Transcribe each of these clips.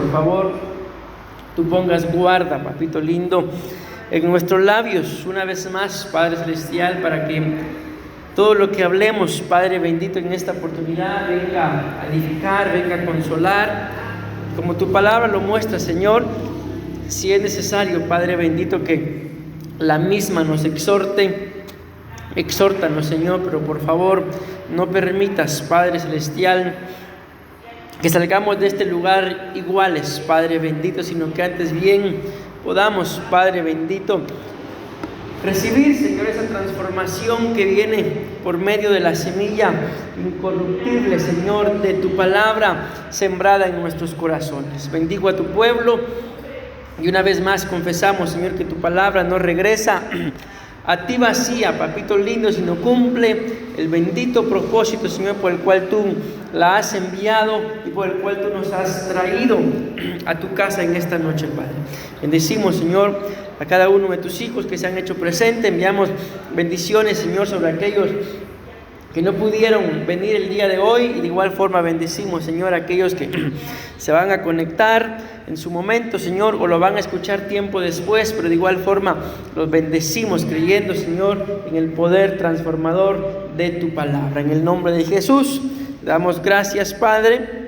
por favor, tú pongas guarda, papito lindo, en nuestros labios, una vez más, Padre Celestial, para que todo lo que hablemos, Padre bendito, en esta oportunidad venga a edificar, venga a consolar, como tu palabra lo muestra, Señor. Si es necesario, Padre bendito, que la misma nos exhorte, exhórtanos, Señor, pero por favor, no permitas, Padre Celestial, que salgamos de este lugar iguales, Padre bendito, sino que antes bien podamos, Padre bendito, recibir, Señor, esa transformación que viene por medio de la semilla incorruptible, Señor, de tu palabra sembrada en nuestros corazones. Bendigo a tu pueblo y una vez más confesamos, Señor, que tu palabra no regresa a ti vacía, papito lindo, sino cumple el bendito propósito, Señor, por el cual tú la has enviado y por el cual tú nos has traído a tu casa en esta noche, Padre. Bendecimos, Señor, a cada uno de tus hijos que se han hecho presente. Enviamos bendiciones, Señor, sobre aquellos que no pudieron venir el día de hoy, y de igual forma bendecimos, Señor, a aquellos que se van a conectar en su momento, Señor, o lo van a escuchar tiempo después, pero de igual forma los bendecimos creyendo, Señor, en el poder transformador de tu palabra. En el nombre de Jesús te damos gracias, Padre.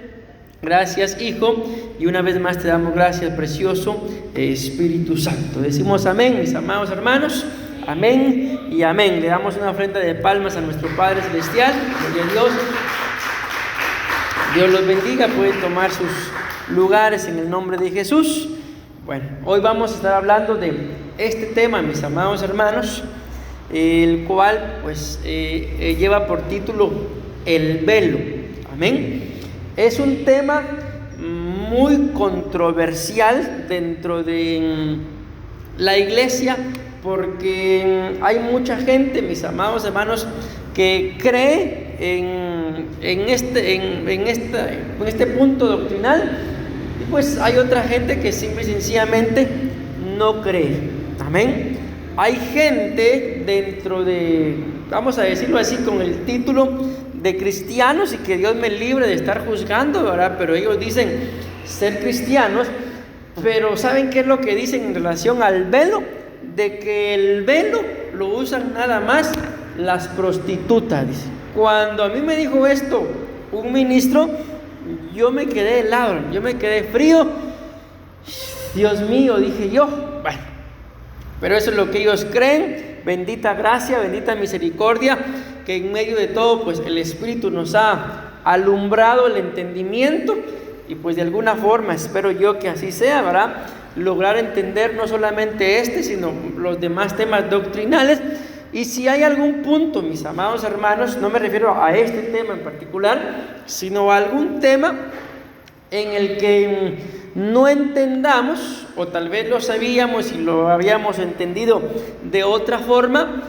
Gracias, Hijo, y una vez más te damos gracias, precioso Espíritu Santo. Decimos amén, mis amados hermanos, amén y amén. Le damos una ofrenda de palmas a nuestro Padre Celestial. Gloria a Dios. Dios los bendiga, pueden tomar sus lugares en el nombre de Jesús. Bueno, hoy vamos a estar hablando de este tema, mis amados hermanos, el cual pues lleva por título el velo. Amén. Es un tema muy controversial dentro de la iglesia, porque hay mucha gente, mis amados hermanos, que cree en este punto doctrinal, y pues hay otra gente que simple y sencillamente no cree. Amén. Hay gente dentro de, vamos a decirlo así, con el título de cristianos, y que Dios me libre de estar juzgando, ¿verdad? Pero ellos dicen ser cristianos, pero ¿saben qué es lo que dicen en relación al velo? De que el velo lo usan nada más las prostitutas, dice. Cuando a mí me dijo esto un ministro, yo me quedé helado, yo me quedé frío. Dios mío, dije yo. Bueno, pero eso es lo que ellos creen. Bendita gracia, bendita misericordia, que en medio de todo pues el Espíritu nos ha alumbrado el entendimiento, y pues de alguna forma espero yo que así sea, ¿verdad? Lograr entender no solamente sino los demás temas doctrinales. Y si hay algún punto, mis amados hermanos, no me refiero a este tema en particular, sino a algún tema en el que no entendamos, o tal vez lo sabíamos y lo habíamos entendido de otra forma,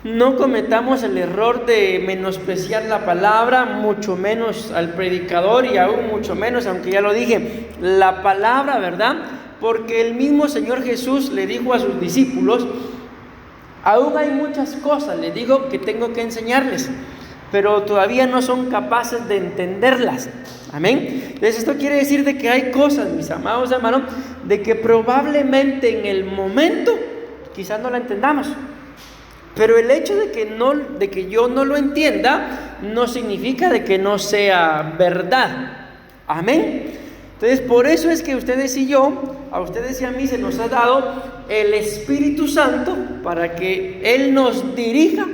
no cometamos el error de menospreciar la palabra, mucho menos al predicador, y aún mucho menos, aunque ya lo dije, la palabra, ¿verdad? Porque el mismo Señor Jesús le dijo a sus discípulos: aún hay muchas cosas, les digo, que tengo que enseñarles, pero todavía no son capaces de entenderlas. Amén. Entonces esto quiere decir de que hay cosas, mis amados hermanos, de que probablemente en el momento quizás no la entendamos, pero el hecho de que yo no lo entienda no significa de que no sea verdad. Amén. Entonces por eso es que ustedes y yo, a ustedes y a mí se nos ha dado el Espíritu Santo para que Él nos dirija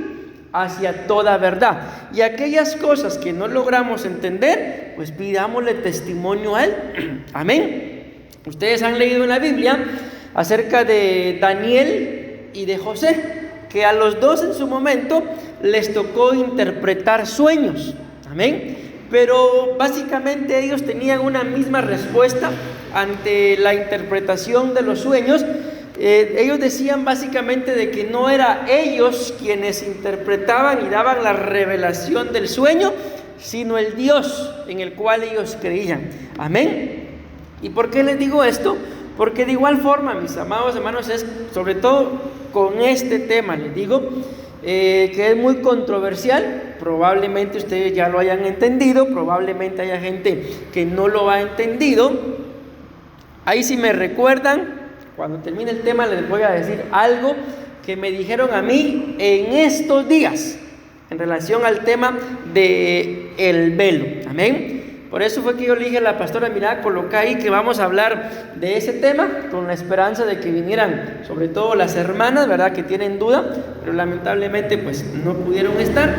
hacia toda verdad, y aquellas cosas que no logramos entender, pues pidámosle testimonio a Él. Amén. Ustedes han leído en la Biblia acerca de Daniel y de José, que a los dos en su momento les tocó interpretar sueños. Amén. Pero básicamente ellos tenían una misma respuesta ante la interpretación de los sueños. Ellos decían básicamente de que no era ellos quienes interpretaban y daban la revelación del sueño, sino el Dios en el cual ellos creían. Amén. ¿Y por qué les digo esto? Porque de igual forma, mis amados hermanos, es sobre todo con este tema, les digo, que es muy controversial. Probablemente ustedes ya lo hayan entendido, probablemente haya gente que no lo ha entendido, Ahí si me recuerdan, cuando termine el tema les voy a decir algo que me dijeron a mí en estos días en relación al tema del velo. Amén. Por eso fue que yo le dije a la pastora: mira, coloca ahí que vamos a hablar de ese tema, con la esperanza de que vinieran sobre todo las hermanas, ¿verdad?, que tienen duda, pero lamentablemente pues no pudieron estar.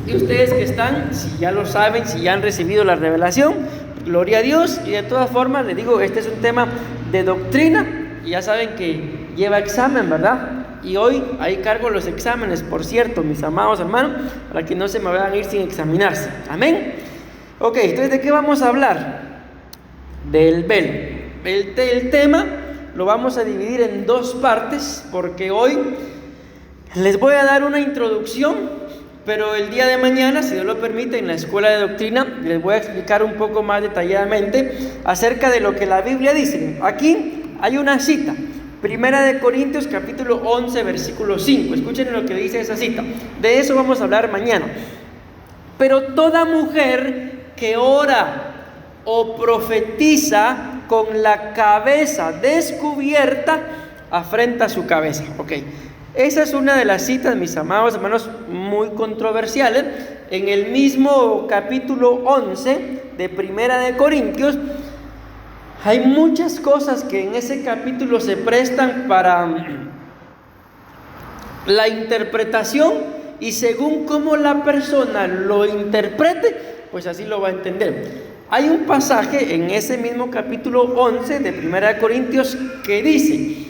Y ustedes que están, si ya lo saben, si ya han recibido la revelación, gloria a Dios. Y de todas formas les digo, este es un tema de doctrina y ya saben que lleva examen, ¿verdad? Y hoy ahí cargo los exámenes, por cierto, mis amados hermanos, para que no se me vayan a ir sin examinarse. Amén. Ok, entonces ¿de qué vamos a hablar? Del velo. El tema lo vamos a dividir en dos partes, porque hoy les voy a dar una introducción, pero el día de mañana, si Dios lo permite, en la escuela de doctrina les voy a explicar un poco más detalladamente acerca de lo que la Biblia dice. Aquí hay una cita, Primera de Corintios capítulo 11 versículo 5. Escuchen lo que dice esa cita. De eso vamos a hablar mañana. Pero toda mujer que ora o profetiza con la cabeza descubierta afrenta su cabeza. Ok. Esa es una de las citas, mis amados hermanos, muy controversiales. En el mismo capítulo 11 de Primera de Corintios, hay muchas cosas que en ese capítulo se prestan para la interpretación, y según cómo la persona lo interprete, pues así lo va a entender. Hay un pasaje en ese mismo capítulo 11 de Primera de Corintios que dice...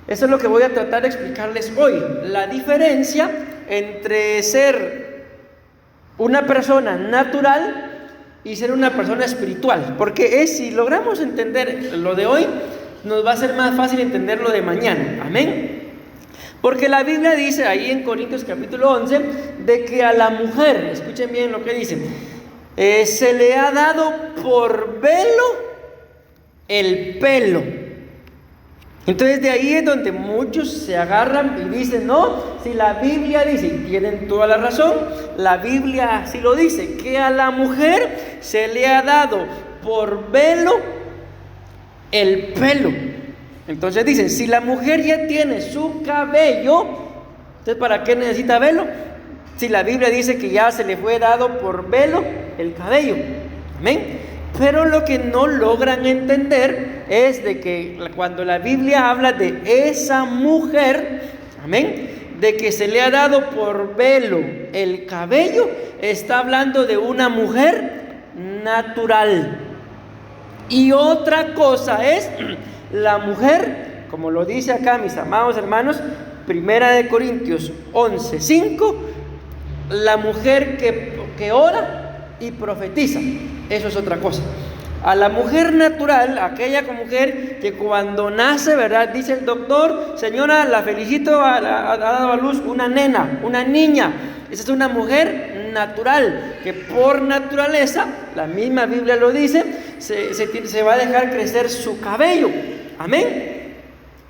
Eso es lo que voy a tratar de explicarles hoy. La diferencia entre ser una persona natural y ser una persona espiritual. Porque si logramos entender lo de hoy, nos va a ser más fácil entender lo de mañana. Amén. Porque la Biblia dice ahí en Corintios capítulo 11 de que a la mujer, escuchen bien lo que dice, se le ha dado por velo el pelo. Entonces de ahí es donde muchos se agarran y dicen: no, si la Biblia dice, y tienen toda la razón, la Biblia así lo dice, que a la mujer se le ha dado por velo el pelo. Entonces dicen, si la mujer ya tiene su cabello, entonces ¿para qué necesita velo? Si la Biblia dice que ya se le fue dado por velo el cabello. Amén. Pero lo que no logran entender es de que cuando la Biblia habla de esa mujer, amén, de que se le ha dado por velo el cabello, está hablando de una mujer natural. Y otra cosa es la mujer, como lo dice acá, mis amados hermanos, Primera de Corintios 11:5, la mujer que ora y profetiza. Eso es otra cosa. A la mujer natural, aquella mujer que cuando nace, ¿verdad?, dice el doctor: señora, la felicito, ha dado a luz una nena, una niña. Esa es una mujer natural, que por naturaleza, la misma Biblia lo dice, se va a dejar crecer su cabello. Amén.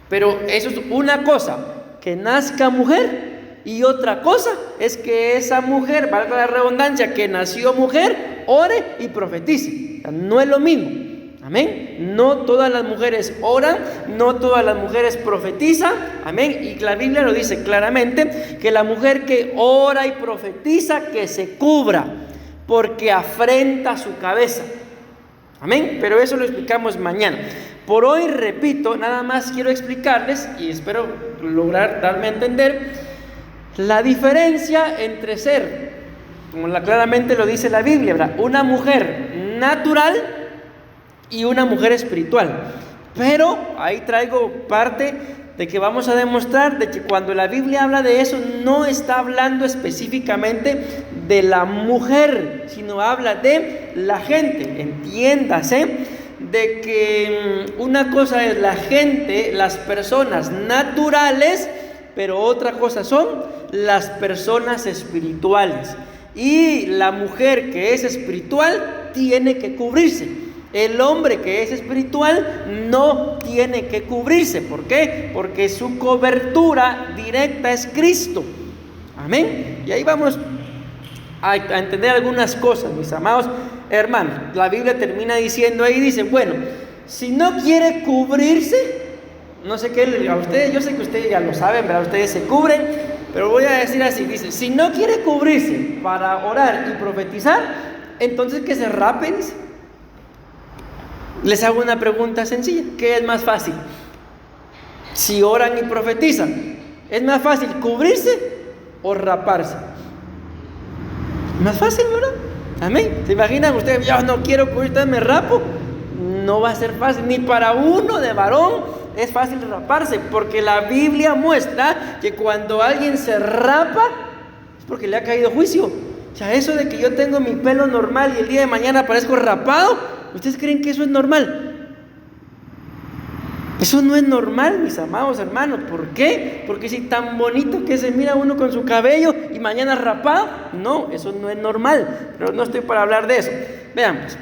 Pero eso es una cosa, que nazca mujer. Y otra cosa es que esa mujer, valga la redundancia, que nació mujer, ore y profetice. No es lo mismo. Amén. No todas las mujeres oran, no todas las mujeres profetizan. Amén. Y la Biblia lo dice claramente, que la mujer que ora y profetiza, que se cubra, porque afrenta su cabeza. Amén. Pero eso lo explicamos mañana. Por hoy, repito, nada más quiero explicarles, y espero lograr darme a entender, la diferencia entre ser, como claramente lo dice la Biblia, ¿verdad?, una mujer natural y una mujer espiritual. Pero ahí traigo parte de que vamos a demostrar de que cuando la Biblia habla de eso, no está hablando específicamente de la mujer, sino habla de la gente. Entiéndase de que una cosa es la gente, las personas naturales, pero otra cosa son las personas espirituales. Y la mujer que es espiritual tiene que cubrirse. El hombre que es espiritual no tiene que cubrirse. ¿Por qué? Porque su cobertura directa es Cristo. Amén. Y ahí vamos a entender algunas cosas, mis amados hermanos. La Biblia termina diciendo ahí, dice, bueno, si no quiere cubrirse, no sé qué, a ustedes, yo sé que ustedes ya lo saben, ¿verdad? Ustedes se cubren, pero voy a decir así, dice, si no quiere cubrirse para orar y profetizar, entonces que se rapen. Les hago una pregunta sencilla, ¿qué es más fácil? Si oran y profetizan, ¿es más fácil cubrirse o raparse? Más fácil, ¿verdad? Amén. ¿Se imaginan ustedes? Yo no quiero cubrirme, me rapo. No va a ser fácil, ni para uno de varón es fácil raparse, porque la Biblia muestra que cuando alguien se rapa es porque le ha caído juicio. O sea, eso de que yo tengo mi pelo normal y el día de mañana aparezco rapado, ¿ustedes creen que eso es normal? Eso no es normal, mis amados hermanos. ¿Por qué? Porque si tan bonito que se mira uno con su cabello y mañana rapado, no, eso no es normal. Pero no estoy para hablar de eso. Veamos.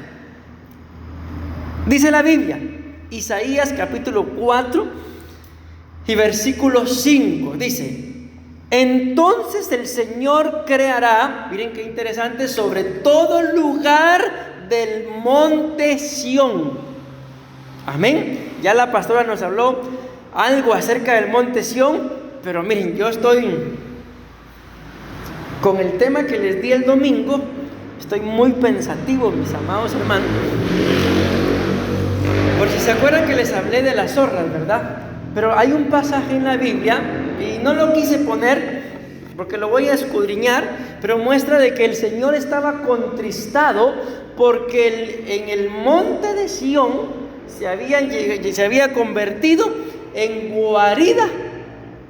Dice la Biblia, Isaías capítulo 4 y versículo 5, dice: entonces el Señor creará, miren qué interesante, sobre todo lugar del monte Sión. Amén. Ya la pastora nos habló algo acerca del monte Sión, pero miren, yo estoy con el tema que les di el domingo, estoy muy pensativo, mis amados hermanos. Por si se acuerdan que les hablé de las zorras, ¿verdad? Pero hay un pasaje en la Biblia, y no lo quise poner porque lo voy a escudriñar, pero muestra de que el Señor estaba contristado porque en el monte de Sión se había convertido en guarida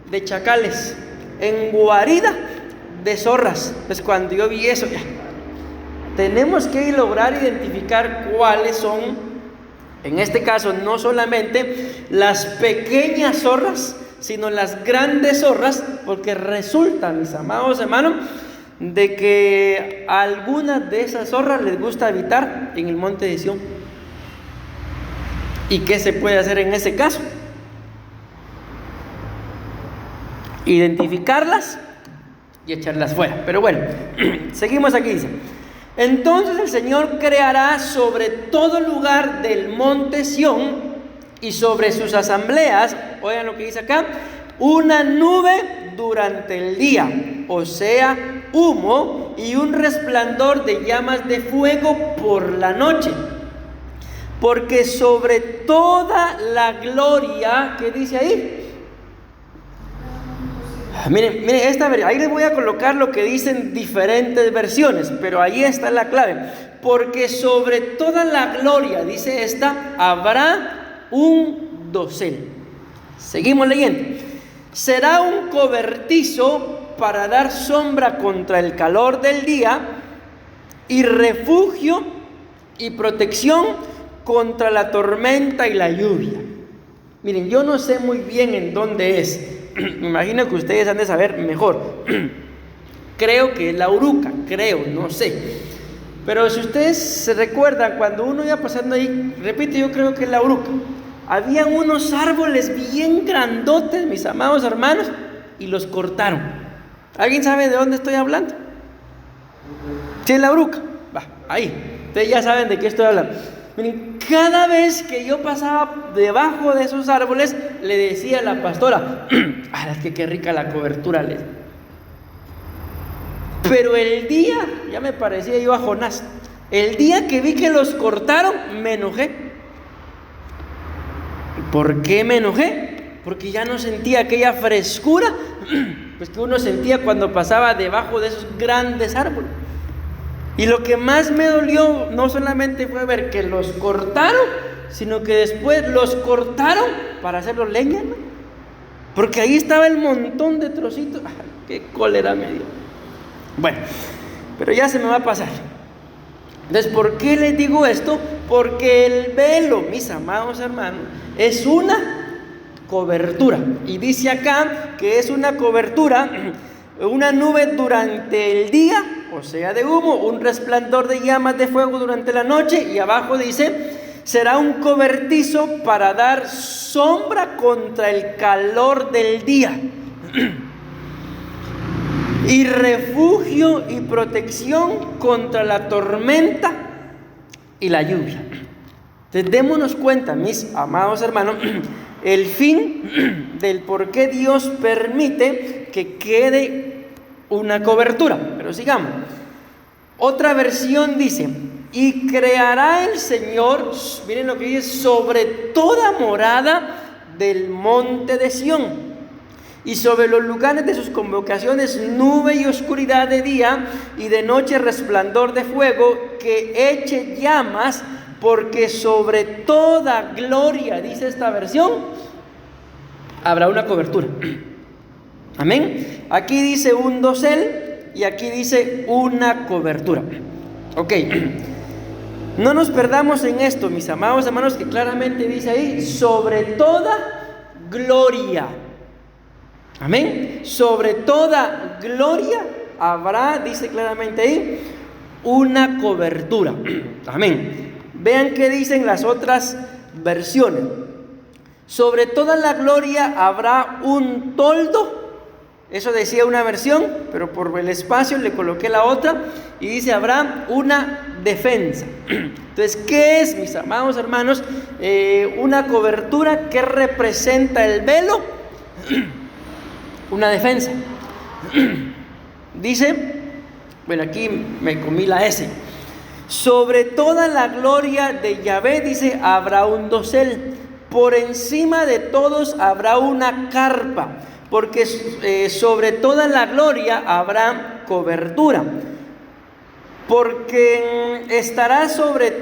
de chacales, en guarida de zorras. Pues cuando yo vi eso, tenemos que lograr identificar cuáles son, en este caso, no solamente las pequeñas zorras, sino las grandes zorras, porque resulta, mis amados hermanos, de que a algunas de esas zorras les gusta habitar en el monte de Sión. ¿Y qué se puede hacer en ese caso? Identificarlas y echarlas fuera. Pero bueno, seguimos aquí, dice: entonces el Señor creará sobre todo lugar del monte Sión y sobre sus asambleas, oigan lo que dice acá, una nube durante el día, o sea, humo, y un resplandor de llamas de fuego por la noche. Porque sobre toda la gloria, ¿qué dice ahí? Miren, ahí les voy a colocar lo que dicen diferentes versiones, pero ahí está la clave. Porque sobre toda la gloria, dice esta, habrá un dosel. Seguimos leyendo. Será un cobertizo para dar sombra contra el calor del día y refugio y protección contra la tormenta y la lluvia. Miren, yo no sé muy bien en dónde es. Me imagino que ustedes han de saber mejor. Creo que es la Uruca, no sé. Pero si ustedes se recuerdan, cuando uno iba pasando ahí, repito, yo creo que es la Uruca, habían unos árboles bien grandotes, mis amados hermanos, y los cortaron. ¿Alguien sabe de dónde estoy hablando? Sí, es la Uruca. Va, ahí. Ustedes ya saben de qué estoy hablando. Miren, cada vez que yo pasaba debajo de esos árboles, le decía a la pastora: ¡ah, qué rica la cobertura! Pero el día, ya me parecía yo a Jonás, el día que vi que los cortaron, me enojé. ¿Por qué me enojé? Porque ya no sentía aquella frescura pues que uno sentía cuando pasaba debajo de esos grandes árboles. Y lo que más me dolió no solamente fue ver que los cortaron, sino que después los cortaron para hacerlos leña, ¿no? Porque ahí estaba el montón de trocitos. ¡Qué cólera me dio! Bueno, pero ya se me va a pasar. Entonces, ¿por qué les digo esto? Porque el velo, mis amados hermanos, es una cobertura. Y dice acá que es una cobertura, una nube durante el día, o sea, de humo, un resplandor de llamas de fuego durante la noche, y abajo dice: será un cobertizo para dar sombra contra el calor del día y refugio y protección contra la tormenta y la lluvia. Entonces, démonos cuenta, mis amados hermanos, el fin del por qué Dios permite que quede una cobertura. Pero sigamos. Otra versión dice: y creará el Señor, miren lo que dice, sobre toda morada del monte de Sión, y sobre los lugares de sus convocaciones nube y oscuridad de día, y de noche resplandor de fuego, que eche llamas, porque sobre toda gloria, dice esta versión, habrá una cobertura. Amén. Aquí dice un dosel y aquí dice una cobertura. Ok. No nos perdamos en esto, mis amados hermanos, que claramente dice ahí, sobre toda gloria. Amén. Sobre toda gloria habrá, dice claramente ahí, una cobertura. Amén. Vean qué dicen las otras versiones. Sobre toda la gloria habrá un toldo. Eso decía una versión, pero por el espacio le coloqué la otra y dice: habrá una defensa. Entonces, ¿qué es, mis amados hermanos? Una cobertura que representa el velo. Una defensa. Dice, bueno, aquí me comí la S. Sobre toda la gloria de Yahvé, dice, habrá un dosel. Por encima de todos habrá una carpa, porque sobre toda la gloria habrá cobertura. Porque estará sobre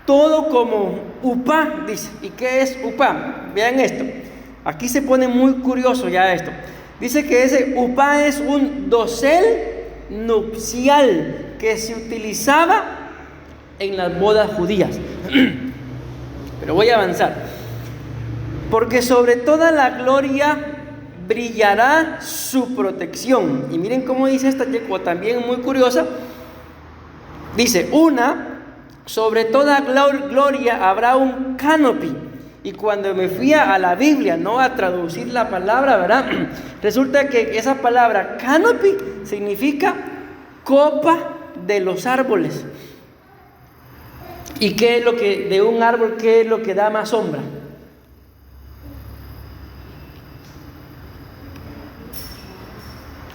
todo como upá, dice. ¿Y qué es upá? Vean esto. Aquí se pone muy curioso ya esto. Dice que ese upá es un dosel nupcial que se utilizaba en las bodas judías. Pero voy a avanzar. Porque sobre toda la gloria brillará su protección. Y miren cómo dice esta también muy curiosa. Dice: sobre toda gloria habrá un canopy. Y cuando me fui a la Biblia, no a traducir la palabra, ¿verdad? Resulta que esa palabra canopy significa copa de los árboles. ¿Y qué es lo que de un árbol, qué es lo que da más sombra?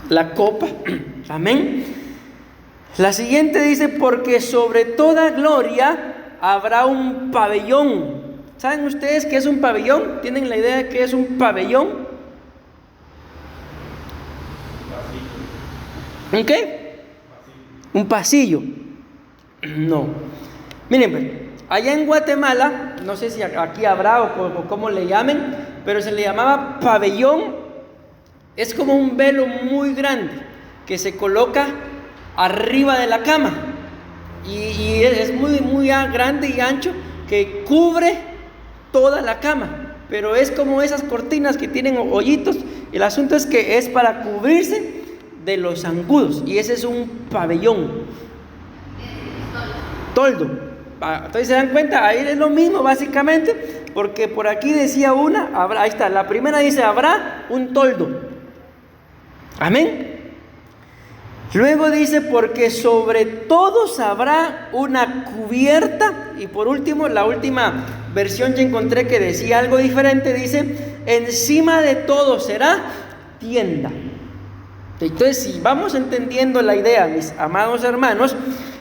La copa. Amén. La siguiente dice: porque sobre toda gloria habrá un pabellón. ¿Saben ustedes qué es un pabellón? ¿Tienen la idea de qué es un pabellón? ¿Un qué? Un pasillo. No. Miren, pues, allá en Guatemala, no sé si aquí habrá o cómo le llamen, pero se le llamaba pabellón. Es como un velo muy grande que se coloca arriba de la cama. Y es muy, muy grande y ancho, que cubre toda la cama, pero es como esas cortinas que tienen hoyitos. El asunto es que es para cubrirse de los zancudos, y ese es un pabellón. Toldo. Entonces se dan cuenta, ahí es lo mismo básicamente, porque por aquí decía ahí está, la primera dice: habrá un toldo. Amén. Luego dice: porque sobre todos habrá una cubierta. Y por último, la última versión que encontré que decía algo diferente, dice: encima de todo será tienda. Entonces, si vamos entendiendo la idea, mis amados hermanos,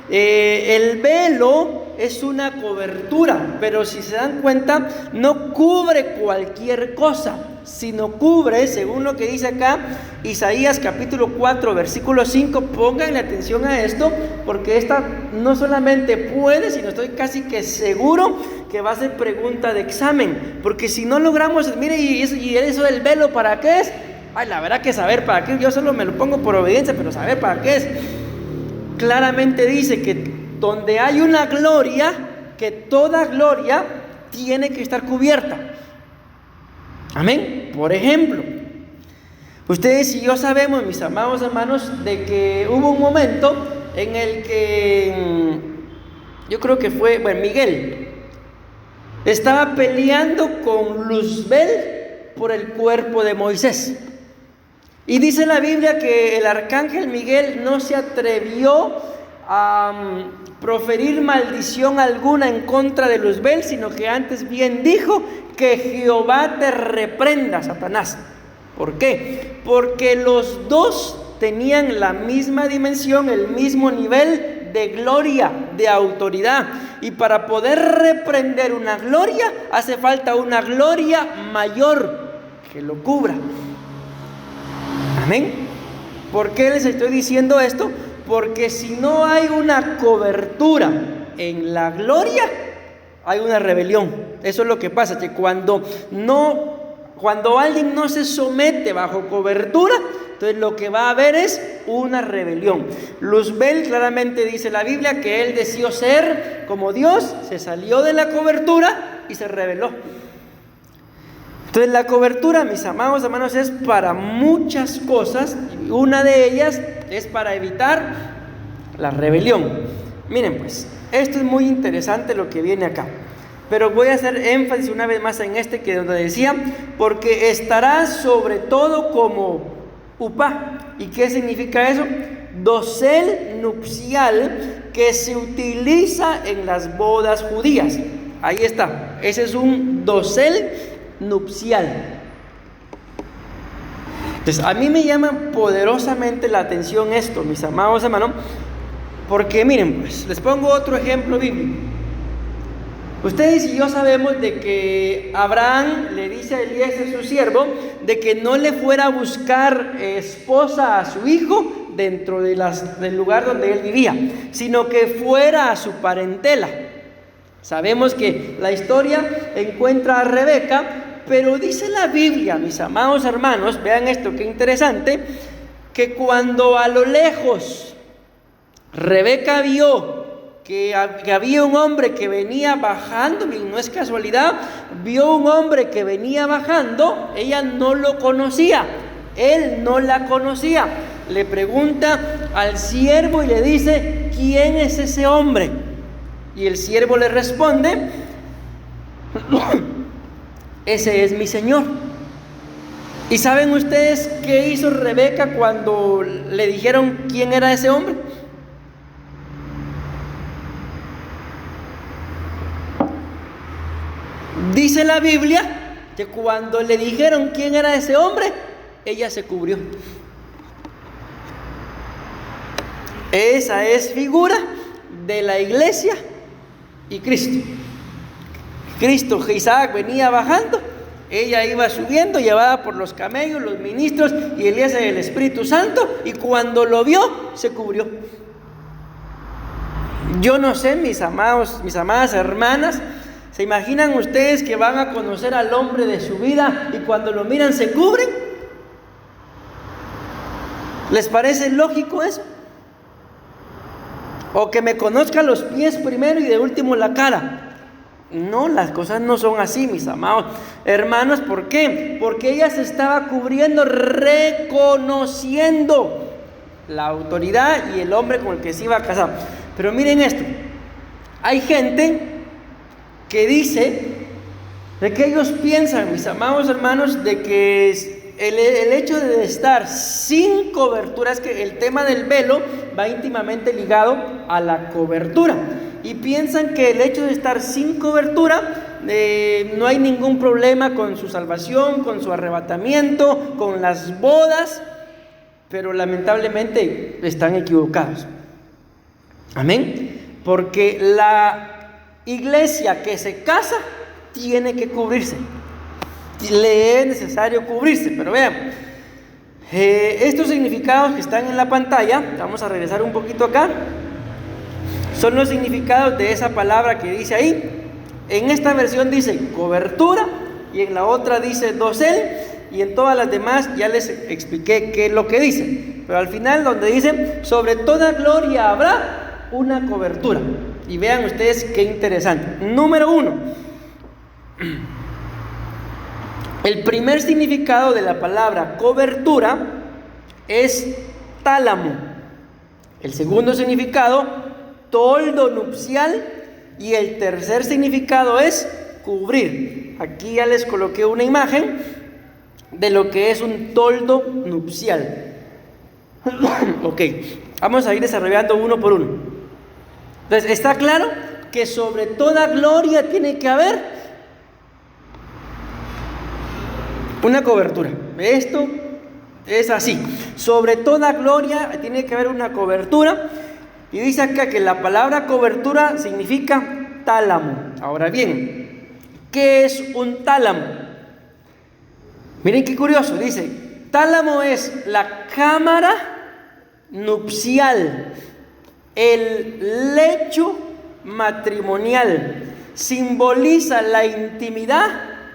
el velo es una cobertura, pero si se dan cuenta, no cubre cualquier cosa, sino cubre, según lo que dice acá Isaías capítulo 4 versículo 5. Pónganle atención a esto, porque esta no solamente puede, sino estoy casi que seguro que va a ser pregunta de examen, porque si no logramos, mire, y eso del velo, ¿para qué es? Ay, la verdad que saber para qué, yo solo me lo pongo por obediencia, pero saber para qué es. Claramente dice que donde hay una gloria, que toda gloria tiene que estar cubierta. Amén. Por ejemplo, ustedes y yo sabemos, mis amados hermanos, de que hubo un momento en el que yo creo que fue, Miguel estaba peleando con Luzbel por el cuerpo de Moisés. Y dice la Biblia que el arcángel Miguel no se atrevió proferir maldición alguna en contra de Luzbel, sino que antes bien dijo: que Jehová te reprenda, Satanás. ¿Por qué? Porque los dos tenían la misma dimensión, el mismo nivel de gloria, de autoridad. Y para poder reprender una gloria, hace falta una gloria mayor que lo cubra. Amén. ¿Por qué les estoy diciendo esto? Porque si no hay una cobertura en la gloria, hay una rebelión. Eso es lo que pasa, que cuando alguien no se somete bajo cobertura, entonces lo que va a haber es una rebelión. Luzbel claramente dice la Biblia que él deseó ser como Dios, se salió de la cobertura y se rebeló. Entonces la cobertura, mis amados hermanos, es para muchas cosas, y una de ellas es para evitar la rebelión. Miren pues, esto es muy interesante lo que viene acá, pero voy a hacer énfasis una vez más en que donde decía: porque estará sobre todo como upá. ¿Y qué significa eso? Dosel nupcial que se utiliza en las bodas judías. Ahí está, ese es un dosel nupcial. Entonces a mí me llama poderosamente la atención esto, mis amados hermanos, porque miren pues, les pongo otro ejemplo bíblico. Ustedes y yo sabemos de que Abraham le dice a Eliezer, su siervo, de que no le fuera a buscar esposa a su hijo dentro de del lugar donde él vivía, sino que fuera a su parentela. Sabemos que la historia encuentra a Rebeca, pero dice la Biblia, mis amados hermanos, vean esto, qué interesante, que cuando a lo lejos Rebeca vio que había un hombre que venía bajando, y no es casualidad, vio un hombre que venía bajando, ella no lo conocía, él no la conocía. Le pregunta al siervo y le dice: ¿quién es ese hombre? Y el siervo le responde: ese es mi señor. ¿Y saben ustedes qué hizo Rebeca cuando le dijeron quién era ese hombre? Dice la Biblia que cuando le dijeron quién era ese hombre, ella se cubrió. Esa es figura de la iglesia y Cristo. Cristo, Isaac venía bajando, ella iba subiendo, llevada por los camellos, los ministros y Elías del Espíritu Santo, y cuando lo vio, se cubrió. Yo no sé, mis amadas hermanas, ¿se imaginan ustedes que van a conocer al hombre de su vida y cuando lo miran se cubren? ¿Les parece lógico eso? O que me conozca los pies primero y de último la cara. No, las cosas no son así, mis amados hermanos. ¿Por qué? Porque ella se estaba cubriendo, reconociendo la autoridad y el hombre con el que se iba a casar. Pero miren esto, hay gente que dice de que ellos piensan, mis amados hermanos, de que el hecho de estar sin cobertura, es que el tema del velo va íntimamente ligado a la cobertura, y piensan que el hecho de estar sin cobertura no hay ningún problema con su salvación, con su arrebatamiento, con las bodas, pero lamentablemente están equivocados. Amén. Porque la iglesia que se casa tiene que cubrirse, le es necesario cubrirse. Pero vean, estos significados que están en la pantalla, vamos a regresar un poquito acá, son los significados de esa palabra que dice ahí. En esta versión dice cobertura y en la otra dice dosel, y en todas las demás ya les expliqué qué es lo que dice, pero al final donde dice sobre toda gloria habrá una cobertura. Y vean ustedes qué interesante. Número 1, el primer significado de la palabra cobertura es tálamo. El segundo significado, toldo nupcial. Y el tercer significado es cubrir. Aquí ya les coloqué una imagen de lo que es un toldo nupcial. Ok, vamos a ir desarrollando uno por uno. Entonces, está claro que sobre toda gloria tiene que haber una cobertura. Esto es así. Sobre toda gloria tiene que haber una cobertura. Y dice acá que la palabra cobertura significa tálamo. Ahora bien, ¿qué es un tálamo? Miren qué curioso. Dice, tálamo es la cámara nupcial, el lecho matrimonial. Simboliza la intimidad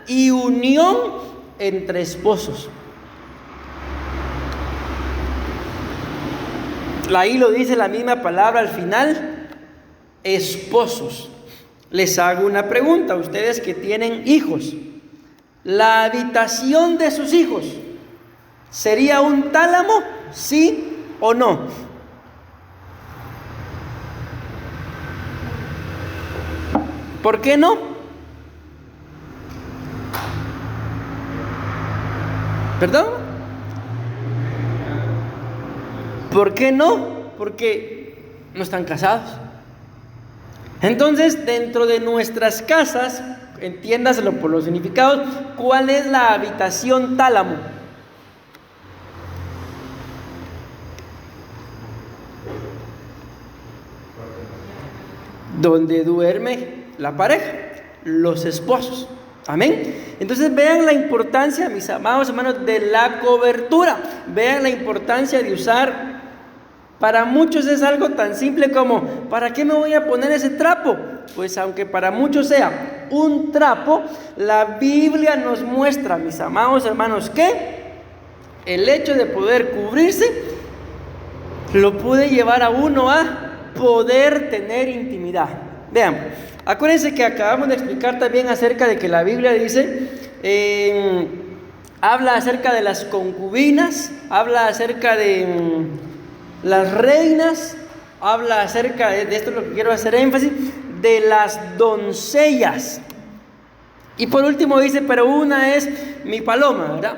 y unión entre esposos. Ahí lo dice la misma palabra al final, esposos. Les hago una pregunta a ustedes que tienen hijos. ¿La habitación de sus hijos sería un tálamo, sí o no? ¿Por qué no? ¿Perdón? ¿Por qué no? Porque no están casados. Entonces, dentro de nuestras casas, entiéndaselo por los significados, ¿cuál es la habitación tálamo? Donde duerme la pareja, los esposos. Amén. Entonces vean la importancia, mis amados hermanos, de la cobertura. Vean la importancia de usar. Para muchos es algo tan simple como, ¿para qué me voy a poner ese trapo? Pues aunque para muchos sea un trapo, la Biblia nos muestra, mis amados hermanos, que el hecho de poder cubrirse lo puede llevar a uno a poder tener intimidad. Vean, acuérdense que acabamos de explicar también acerca de que la Biblia dice, habla acerca de las concubinas, habla acerca de las reinas, habla acerca de esto es lo que quiero hacer énfasis, de las doncellas. Y por último dice, pero una es mi paloma, ¿verdad?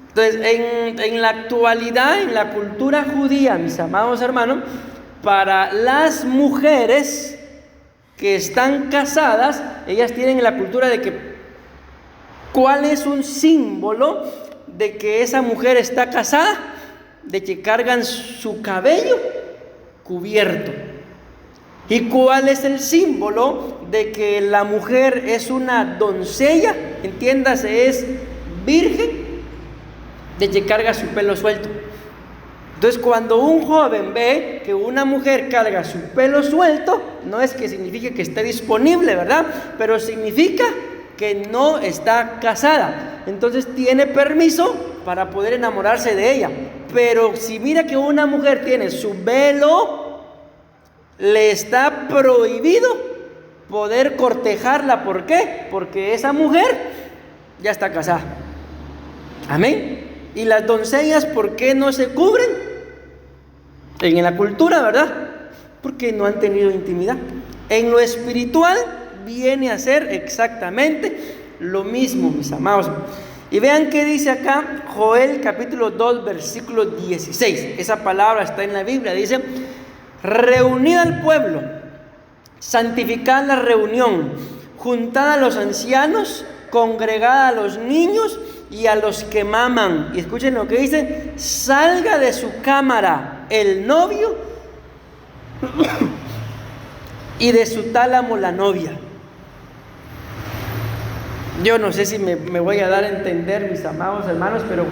Entonces, en la actualidad, en la cultura judía, mis amados hermanos, para las mujeres que están casadas, ellas tienen la cultura de que, ¿cuál es un símbolo de que esa mujer está casada? De que cargan su cabello cubierto. ¿Y cuál es el símbolo de que la mujer es una doncella? Entiéndase, es virgen, de que carga su pelo suelto. Entonces, cuando un joven ve que una mujer carga su pelo suelto, no es que signifique que esté disponible, ¿verdad? Pero significa que no está casada. Entonces tiene permiso para poder enamorarse de ella. Pero si mira que una mujer tiene su velo, le está prohibido poder cortejarla. ¿Por qué? Porque esa mujer ya está casada. Amén. Y las doncellas, ¿por qué no se cubren? En la cultura, ¿verdad? Porque no han tenido intimidad. En lo espiritual viene a ser exactamente lo mismo, mis amados. Y vean qué dice acá Joel capítulo 2 versículo 16. Esa palabra está en la Biblia. Dice, reunid al pueblo, santificad la reunión, juntad a los ancianos, congregad a los niños y a los que maman. Y escuchen lo que dice, salga de su cámara el novio y de su tálamo la novia. Yo no sé si me voy a dar a entender, mis amados hermanos, pero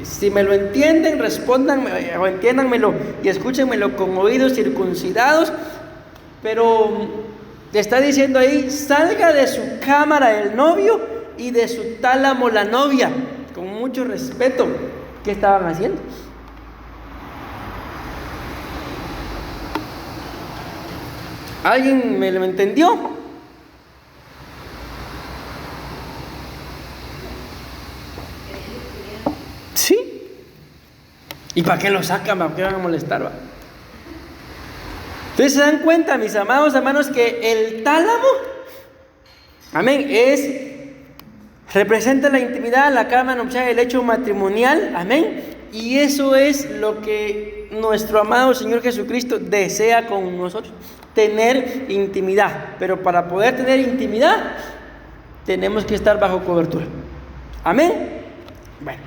si me lo entienden, respóndanme o entiéndanmelo y escúchenmelo con oídos circuncidados. Pero está diciendo ahí, salga de su cámara el novio y de su tálamo la novia. Con mucho respeto, ¿qué estaban haciendo? ¿Alguien me lo entendió? Sí. ¿Y para qué lo sacan? ¿Para qué van a molestar? Entonces se dan cuenta, mis amados hermanos, que el tálamo, amén, representa la intimidad, la cama nupcial, el hecho matrimonial, amén. Y eso es lo que nuestro amado Señor Jesucristo desea con nosotros tener intimidad, pero para poder tener intimidad tenemos que estar bajo cobertura. Amén. Bueno,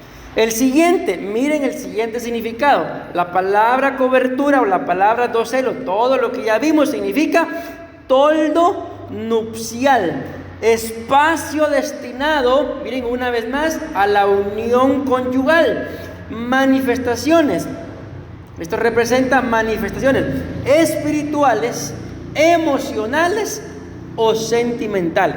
miren el siguiente significado. La palabra cobertura o la palabra dosel, todo lo que ya vimos, significa toldo nupcial, espacio destinado, miren una vez más, a la unión conyugal. Manifestaciones, esto representa manifestaciones espirituales, emocionales o sentimentales.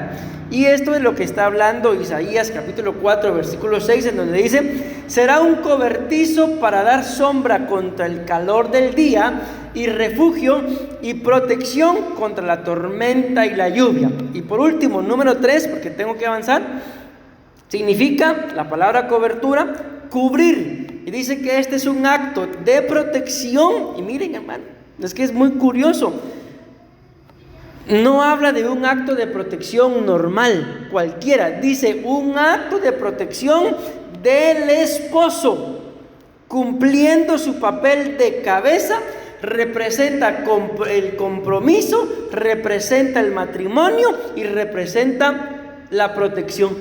Y esto es lo que está hablando Isaías capítulo 4 versículo 6, en donde dice: será un cobertizo para dar sombra contra el calor del día, y refugio y protección contra la tormenta y la lluvia. Y por último, número 3, porque tengo que avanzar, significa la palabra cobertura, cubrir. Y dice que este es un acto de protección. Y miren, hermano, es que es muy curioso. No habla de un acto de protección normal, cualquiera. Dice un acto de protección del esposo, cumpliendo su papel de cabeza. Representa el compromiso, representa el matrimonio y representa la protección.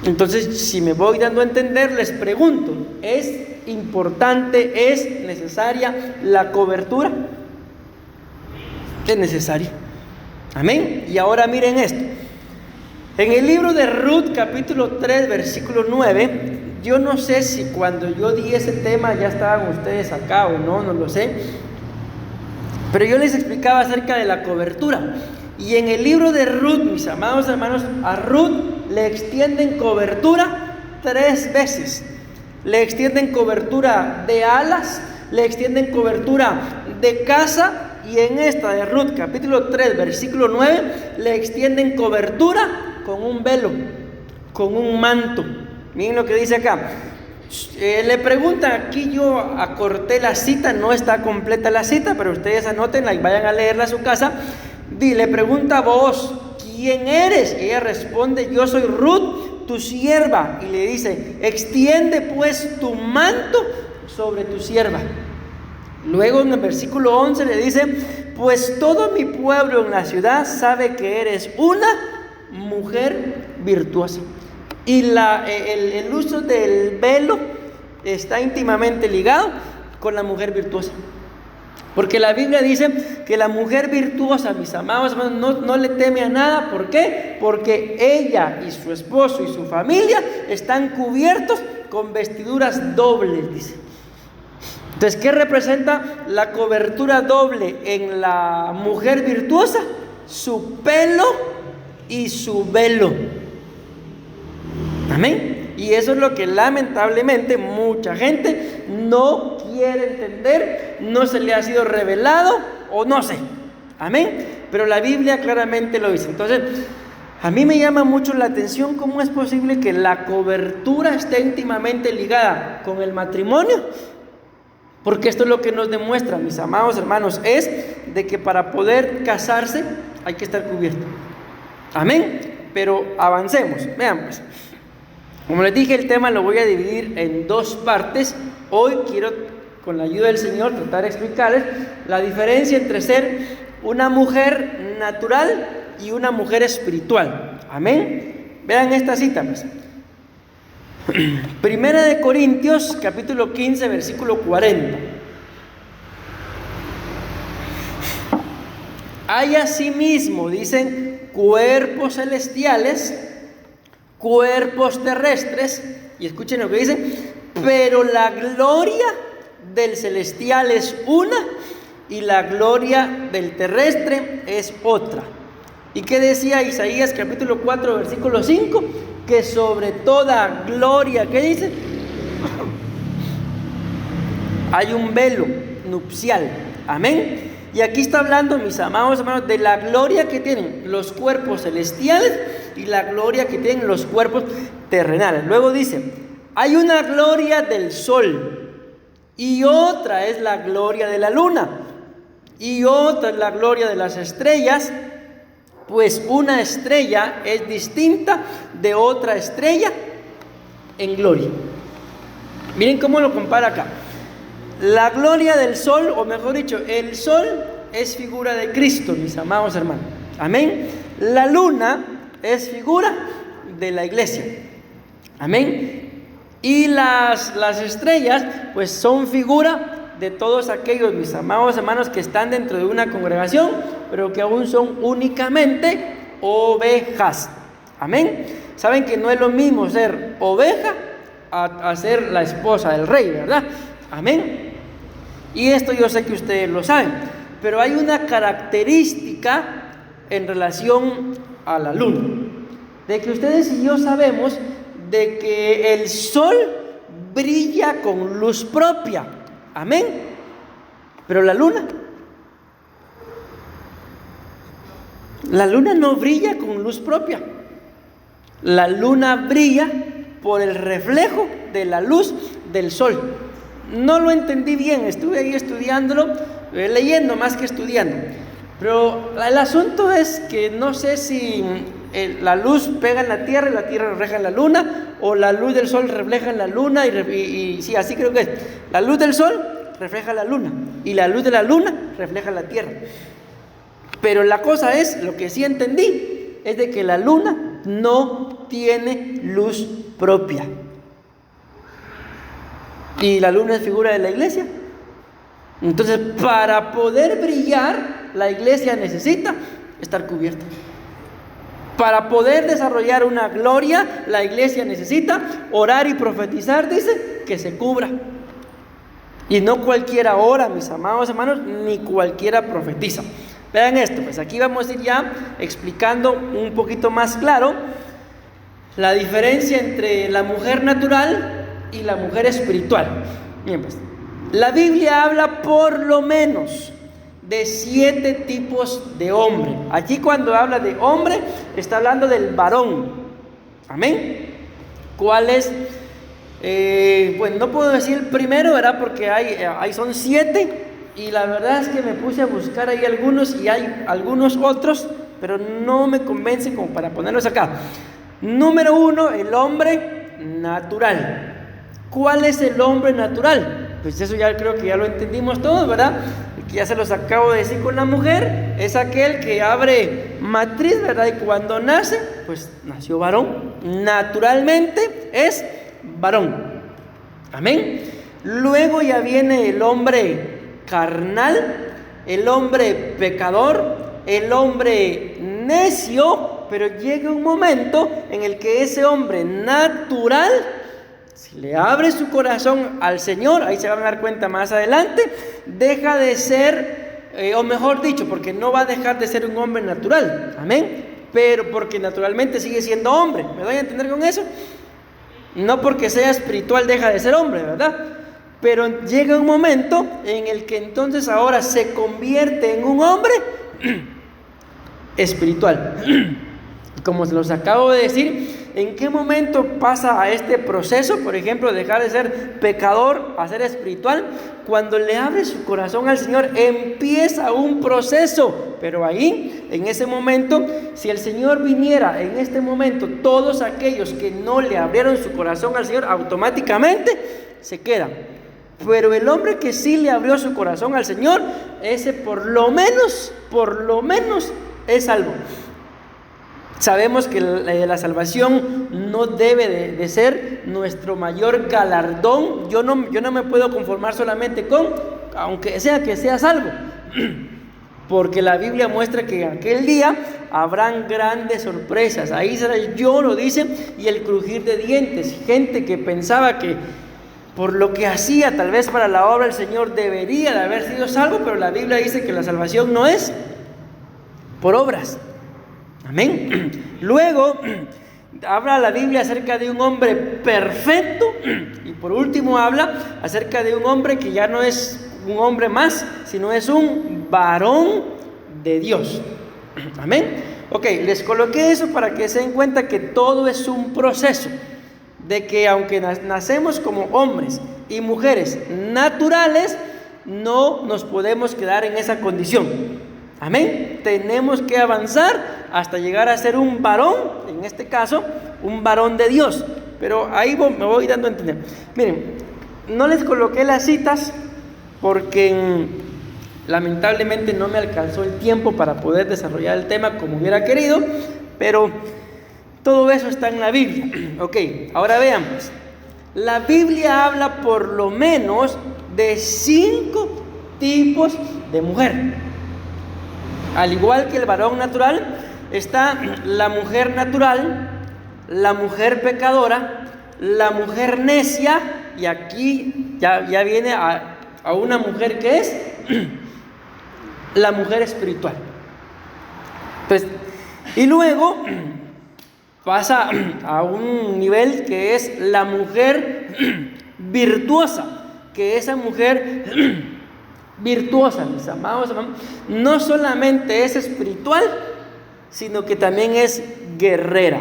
Entonces, si me voy dando a entender, les pregunto: ¿es importante, es necesaria la cobertura? Es necesaria. Amén. Y ahora miren esto. En el libro de Ruth, capítulo 3, versículo 9, yo no sé si cuando yo di ese tema ya estaban ustedes acá o no, no lo sé, pero yo les explicaba acerca de la cobertura. Y en el libro de Ruth, mis amados hermanos, a Ruth le extienden cobertura 3 veces. Le extienden cobertura de alas, le extienden cobertura de casa, y en esta de Ruth, capítulo 3, versículo 9, le extienden cobertura con un velo, con un manto. Miren lo que dice acá. Le preguntan, aquí yo acorté la cita, no está completa la cita, pero ustedes anótenla y vayan a leerla a su casa. Le pregunta: vos, ¿quién eres? Y ella responde: yo soy Ruth, tu sierva. Y le dice: extiende pues tu manto sobre tu sierva. Luego en el versículo 11 le dice: pues todo mi pueblo en la ciudad sabe que eres una mujer virtuosa. Y el uso del velo está íntimamente ligado con la mujer virtuosa. Porque la Biblia dice que la mujer virtuosa, mis amados hermanos, no le teme a nada. ¿Por qué? Porque ella y su esposo y su familia están cubiertos con vestiduras dobles, dice. Entonces, ¿qué representa la cobertura doble en la mujer virtuosa? Su pelo y su velo. Amén. Y eso es lo que lamentablemente mucha gente no quiere entender, no se le ha sido revelado o no sé. Amén. Pero la Biblia claramente lo dice. Entonces, a mí me llama mucho la atención cómo es posible que la cobertura esté íntimamente ligada con el matrimonio. Porque esto es lo que nos demuestra, mis amados hermanos, es de que para poder casarse hay que estar cubierto. Amén. Pero avancemos. Vean pues. Como les dije, el tema lo voy a dividir en 2 partes. Hoy quiero, con la ayuda del Señor, tratar de explicarles la diferencia entre ser una mujer natural y una mujer espiritual. Amén. Vean esta cita pues. Primera de Corintios, capítulo 15, versículo 40. Hay asimismo, dicen, cuerpos celestiales, cuerpos terrestres, y escuchen lo que dice: pero la gloria del celestial es una y la gloria del terrestre es otra. ¿Y qué decía Isaías capítulo 4 versículo 5? Que sobre toda gloria, ¿qué dice? Hay un velo nupcial. Amén. Y aquí está hablando, mis amados hermanos, de la gloria que tienen los cuerpos celestiales y la gloria que tienen los cuerpos terrenales. Luego dice: hay una gloria del sol, y otra es la gloria de la luna, y otra es la gloria de las estrellas, pues una estrella es distinta de otra estrella en gloria. Miren cómo lo compara acá. La gloria del sol, o mejor dicho, el sol es figura de Cristo, mis amados hermanos. Amén. La luna es figura de la iglesia. Amén. Y las estrellas, pues son figura de todos aquellos, mis amados hermanos, que están dentro de una congregación, pero que aún son únicamente ovejas. Amén. Saben que no es lo mismo ser oveja a ser la esposa del rey, ¿verdad? Amén. Y esto yo sé que ustedes lo saben, pero hay una característica en relación a la luna, de que ustedes y yo sabemos de que el sol brilla con luz propia. Amén. Pero la luna no brilla con luz propia. La luna brilla por el reflejo de la luz del sol. No lo entendí bien, estuve ahí estudiándolo, leyendo más que estudiando. Pero el asunto es que no sé si la luz pega en la tierra y la tierra refleja en la luna, o la luz del sol refleja en la luna y sí, así creo que es. La luz del sol refleja la luna y la luz de la luna refleja la tierra. Pero la cosa es, lo que sí entendí, es de que la luna no tiene luz propia. Y la luna es figura de la iglesia. Entonces, para poder brillar, la iglesia necesita estar cubierta. Para poder desarrollar una gloria, la iglesia necesita orar y profetizar, dice, que se cubra. Y no cualquiera ora, mis amados hermanos, ni cualquiera profetiza. Vean esto, pues aquí vamos a ir ya explicando un poquito más claro la diferencia entre la mujer natural y la mujer espiritual. Bien, pues, la Biblia habla por lo menos de 7 tipos de hombre. Aquí cuando habla de hombre, está hablando del varón. Amén. ¿Cuál es? Bueno, no puedo decir el primero, ¿verdad? Porque hay son 7. Y la verdad es que me puse a buscar ahí algunos y hay algunos otros, pero no me convencen como para ponerlos acá. Número 1, el hombre natural. ¿Cuál es el hombre natural? Pues eso ya creo que ya lo entendimos todos, ¿verdad? Que ya se los acabo de decir con la mujer. Es aquel que abre matriz, ¿verdad? Y cuando nace, pues nació varón. Naturalmente es varón. Amén. Luego ya viene el hombre carnal, el hombre pecador, el hombre necio, pero llega un momento en el que ese hombre natural, si le abre su corazón al Señor, ahí se van a dar cuenta más adelante, deja de ser, o mejor dicho, porque no va a dejar de ser un hombre natural, amén, pero porque naturalmente sigue siendo hombre. ¿Me doy a entender con eso? No porque sea espiritual deja de ser hombre, ¿verdad? Pero llega un momento en el que entonces ahora se convierte en un hombre espiritual. Como se los acabo de decir, ¿en qué momento pasa a este proceso? Por ejemplo, dejar de ser pecador a ser espiritual. Cuando le abre su corazón al Señor, empieza un proceso. Pero ahí, en ese momento, si el Señor viniera en este momento, todos aquellos que no le abrieron su corazón al Señor, automáticamente se quedan. Pero el hombre que sí le abrió su corazón al Señor, ese por lo menos es salvo. Sabemos que la salvación no debe de ser nuestro mayor galardón. Yo no me puedo conformar solamente con, aunque sea que sea salvo, porque la Biblia muestra que en aquel día habrán grandes sorpresas. Ahí será el lloro, dice, y el crujir de dientes. Gente que pensaba que por lo que hacía, tal vez para la obra del Señor, debería de haber sido salvo, pero la Biblia dice que la salvación no es por obras. Amén. Luego habla la Biblia acerca de un hombre perfecto, y por último habla acerca de un hombre que ya no es un hombre más, sino es un varón de Dios. Amén. Ok, les coloqué eso para que se den cuenta que todo es un proceso, de que aunque nacemos como hombres y mujeres naturales, no nos podemos quedar en esa condición. Amén. Tenemos que avanzar hasta llegar a ser un varón, en este caso, un varón de Dios. Pero ahí me voy dando a entender. Miren, no les coloqué las citas porque lamentablemente no me alcanzó el tiempo para poder desarrollar el tema como hubiera querido, pero todo eso está en la Biblia. Ok, ahora veamos. La Biblia habla por lo menos de 5 tipos de mujer. Al igual que el varón natural, está la mujer natural, la mujer pecadora, la mujer necia, y aquí ya viene a una mujer que es la mujer espiritual. Entonces, y luego pasa a un nivel que es la mujer virtuosa, que esa mujer virtuosa, mis amados hermanos, no solamente es espiritual, sino que también es guerrera.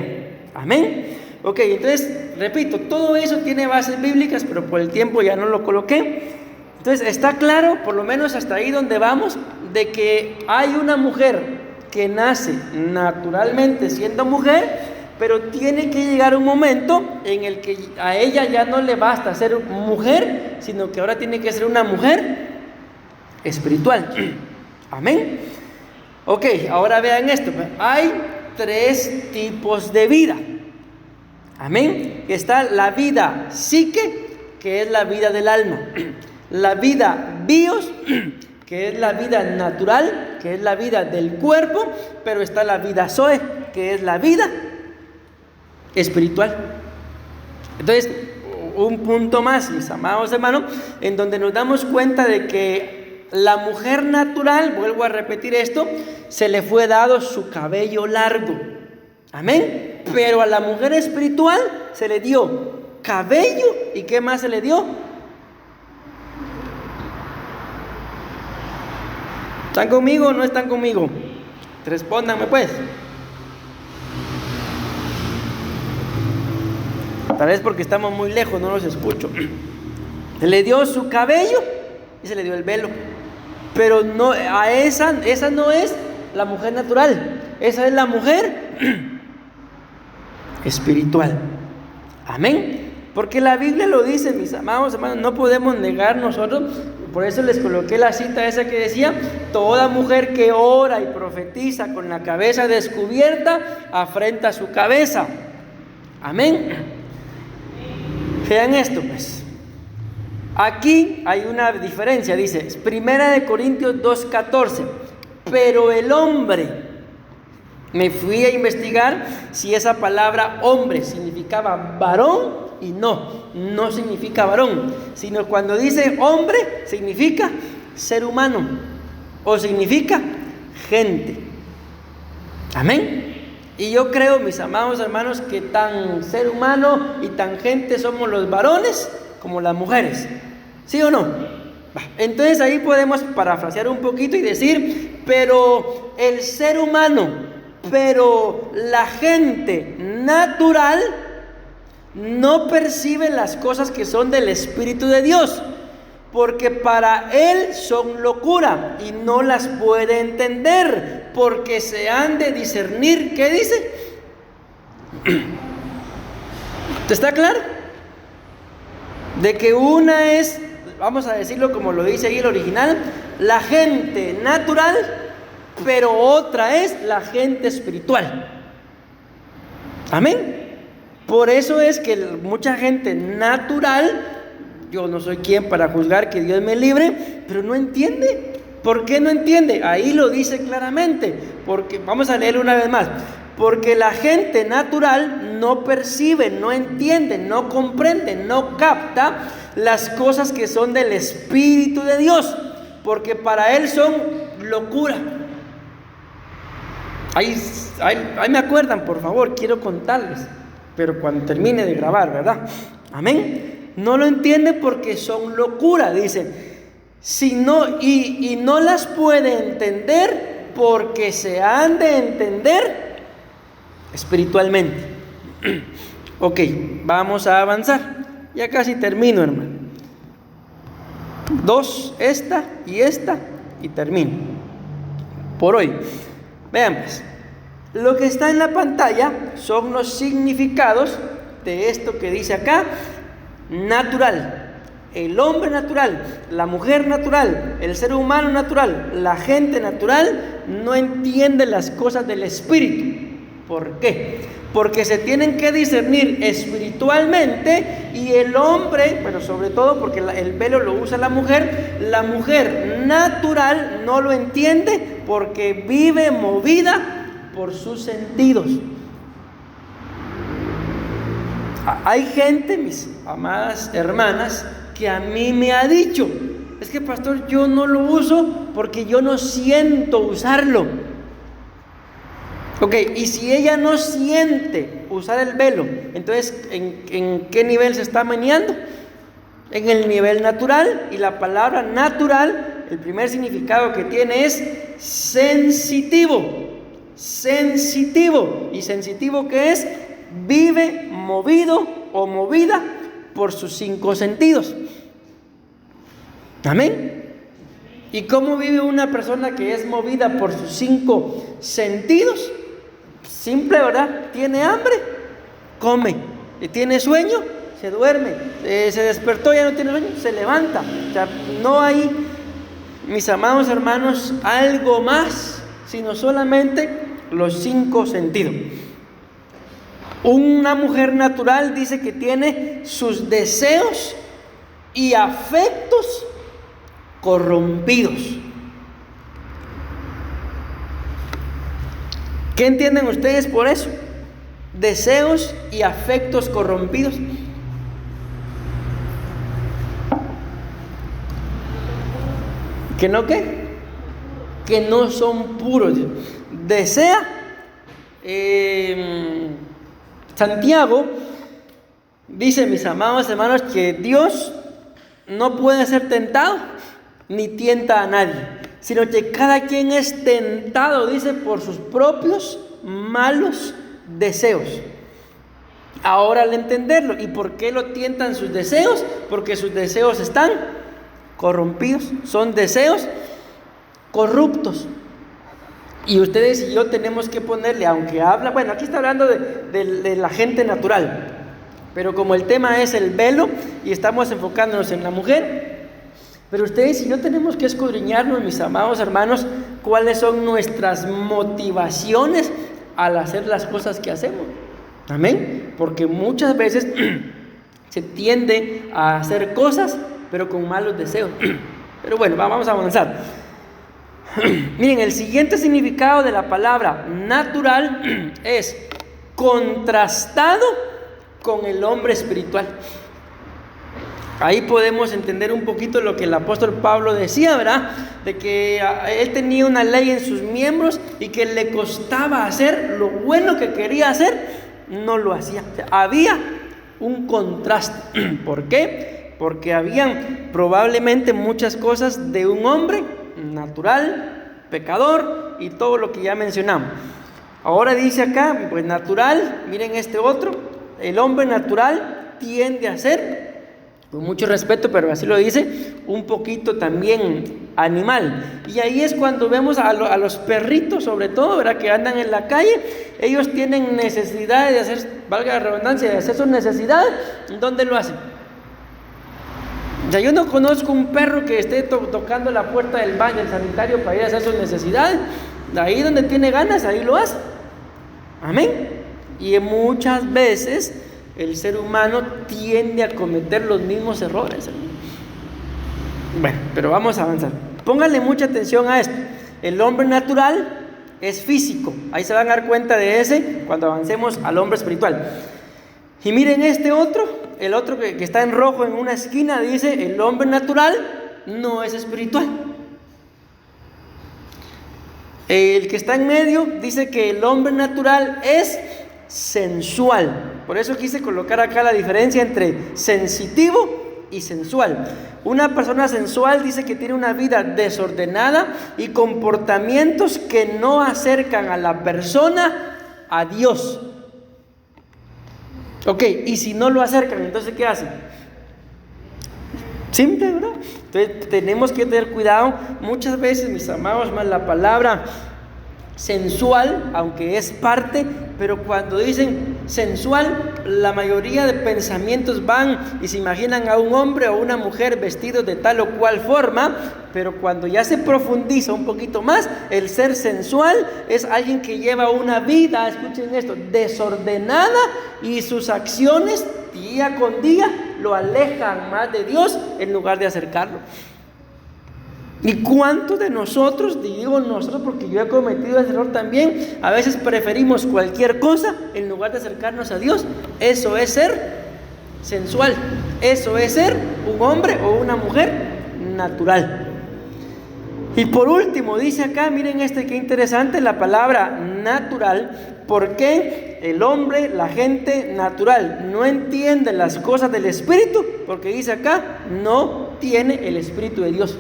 Amén. Ok, entonces, repito, todo eso tiene bases bíblicas, pero por el tiempo ya no lo coloqué. Entonces, está claro, por lo menos hasta ahí donde vamos, de que hay una mujer que nace naturalmente siendo mujer, pero tiene que llegar un momento en el que a ella ya no le basta ser mujer, sino que ahora tiene que ser una mujer espiritual. Amén. Ok, ahora vean esto. Hay 3 tipos de vida. Amén. Está la vida psique, que es la vida del alma. La vida bios, que es la vida natural, que es la vida del cuerpo. Pero está la vida zoe, que es la vida espiritual. Entonces, un punto más, mis amados hermanos, en donde nos damos cuenta de que la mujer natural, vuelvo a repetir esto, se le fue dado su cabello largo. Amén. Pero a la mujer espiritual se le dio cabello. ¿Y qué más se le dio? ¿Están conmigo o no están conmigo? Respóndanme pues. Tal vez porque estamos muy lejos, no los escucho. Se le dio su cabello y se le dio el velo. Pero no, a esa no es la mujer natural. Esa es la mujer espiritual. Amén. Porque la Biblia lo dice, mis amados hermanos, no podemos negar nosotros. Por eso les coloqué la cita esa que decía: toda mujer que ora y profetiza con la cabeza descubierta afrenta su cabeza. Amén. Vean esto pues. Aquí hay una diferencia, dice 1 Corintios 2:14. Pero el hombre, me fui a investigar si esa palabra hombre significaba varón, y no significa varón, sino cuando dice hombre significa ser humano o significa gente. Amén. Y yo creo, mis amados hermanos, que tan ser humano y tan gente somos los varones como las mujeres. ¿Sí o no? Entonces ahí podemos parafrasear un poquito y decir: pero el ser humano, pero la gente natural no percibe las cosas que son del Espíritu de Dios, porque para él son locura y no las puede entender, porque se han de discernir. ¿Qué dice? ¿Te está claro? De que una es, vamos a decirlo como lo dice ahí el original, la gente natural, pero otra es la gente espiritual. Amén. Por eso es que mucha gente natural, yo no soy quien para juzgar, que Dios me libre, pero no entiende. ¿Por qué no entiende? Ahí lo dice claramente. Porque, vamos a leerlo una vez más. Porque la gente natural no percibe, no entiende, no comprende, no capta las cosas que son del Espíritu de Dios, porque para él son locura. Ahí me acuerdan, por favor, quiero contarles, pero cuando termine de grabar, ¿verdad? Amén. No lo entiende porque son locura, dice. Si no, y no las puede entender porque se han de entender espiritualmente. Ok, vamos a avanzar. Ya casi termino, hermano. 2, esta y termino por hoy. Vean pues, lo que está en la pantalla son los significados de esto que dice acá: natural, el hombre natural, la mujer natural, el ser humano natural, la gente natural no entiende las cosas del espíritu. ¿Por qué? Porque se tienen que discernir espiritualmente, y el hombre, pero sobre todo porque el velo lo usa la mujer natural no lo entiende porque vive movida por sus sentidos. Hay gente, mis amadas hermanas, que a mí me ha dicho: es que pastor, yo no lo uso porque yo no siento usarlo. Ok, y si ella no siente usar el velo, entonces ¿en qué nivel se está meneando? En el nivel natural. Y la palabra natural, el primer significado que tiene es sensitivo. Sensitivo. ¿Y sensitivo qué es? Vive movido o movida por sus 5 sentidos. Amén. ¿Y cómo vive una persona que es movida por sus 5 sentidos? Simple, ¿verdad? Tiene hambre, come. Y tiene sueño, se duerme. Se despertó, ya no tiene sueño, se levanta. O sea, no hay, mis amados hermanos, algo más, sino solamente los 5 sentidos. Una mujer natural dice que tiene sus deseos y afectos corrompidos. ¿Qué entienden ustedes por eso? Deseos y afectos corrompidos. ¿Que no qué? Que no son puros. Desea. Santiago dice, mis amados hermanos, que Dios no puede ser tentado ni tienta a nadie, sino que cada quien es tentado, dice, por sus propios malos deseos. Ahora, al entenderlo, ¿y por qué lo tientan sus deseos? Porque sus deseos están corrompidos, son deseos corruptos. Y ustedes y yo tenemos que ponerle, aunque habla, bueno, aquí está hablando de la gente natural, pero como el tema es el velo y estamos enfocándonos en la mujer, pero ustedes y yo tenemos que escudriñarnos, mis amados hermanos, cuáles son nuestras motivaciones al hacer las cosas que hacemos. Amén. Porque muchas veces se tiende a hacer cosas, pero con malos deseos. Pero bueno, vamos a avanzar. Miren, el siguiente significado de la palabra natural es contrastado con el hombre espiritual. Ahí podemos entender un poquito lo que el apóstol Pablo decía, ¿verdad? De que él tenía una ley en sus miembros y que le costaba hacer lo bueno que quería hacer, no lo hacía. O sea, había un contraste. ¿Por qué? Porque habían probablemente muchas cosas de un hombre natural, pecador y todo lo que ya mencionamos. Ahora dice acá, pues natural, miren este otro, el hombre natural tiende a ser, con mucho respeto, pero así lo dice, un poquito también animal. Y ahí es cuando vemos a los perritos, sobre todo, ¿verdad?, que andan en la calle. Ellos tienen necesidad de hacer, valga la redundancia, de hacer sus necesidades. ¿Dónde lo hacen? O sea, yo no conozco un perro que esté tocando la puerta del baño, del sanitario, para ir a hacer sus necesidades. Ahí donde tiene ganas, ahí lo hace. Amén. Y muchas veces el ser humano tiende a cometer los mismos errores. Bueno, pero vamos a avanzar. Pónganle mucha atención a esto. El hombre natural es físico. Ahí se van a dar cuenta de ese cuando avancemos al hombre espiritual. Y miren este otro, el otro que está en rojo en una esquina, dice: el hombre natural no es espiritual. El que está en medio dice que el hombre natural es sensual. Por eso quise colocar acá la diferencia entre sensitivo y sensual. Una persona sensual dice que tiene una vida desordenada y comportamientos que no acercan a la persona a Dios. Ok, y si no lo acercan, entonces ¿qué hacen? Simple, ¿verdad? Entonces tenemos que tener cuidado. Muchas veces, mis amados, más la palabra sensual, aunque es parte, pero cuando dicen sensual, la mayoría de pensamientos van y se imaginan a un hombre o una mujer vestidos de tal o cual forma, pero cuando ya se profundiza un poquito más, el ser sensual es alguien que lleva una vida, escuchen esto, desordenada, y sus acciones día con día lo alejan más de Dios en lugar de acercarlo. ¿Y cuántos de nosotros, digo nosotros porque yo he cometido ese error también, a veces preferimos cualquier cosa en lugar de acercarnos a Dios? Eso es ser sensual, eso es ser un hombre o una mujer natural. Y por último dice acá, miren qué interesante la palabra natural, porque el hombre, la gente natural no entiende las cosas del Espíritu, porque dice acá, no tiene el Espíritu de Dios.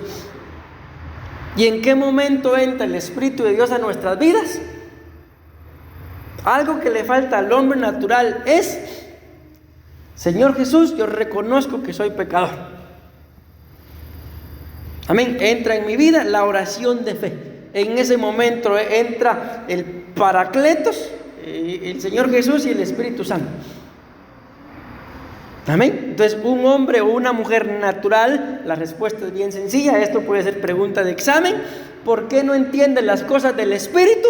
¿Y en qué momento entra el Espíritu de Dios a nuestras vidas? Algo que le falta al hombre natural es: Señor Jesús, yo reconozco que soy pecador. Amén. Entra en mi vida la oración de fe. En ese momento entra el Paracletos, el Señor Jesús y el Espíritu Santo. Amén. Entonces, un hombre o una mujer natural, la respuesta es bien sencilla. Esto puede ser pregunta de examen. ¿Por qué no entiende las cosas del Espíritu?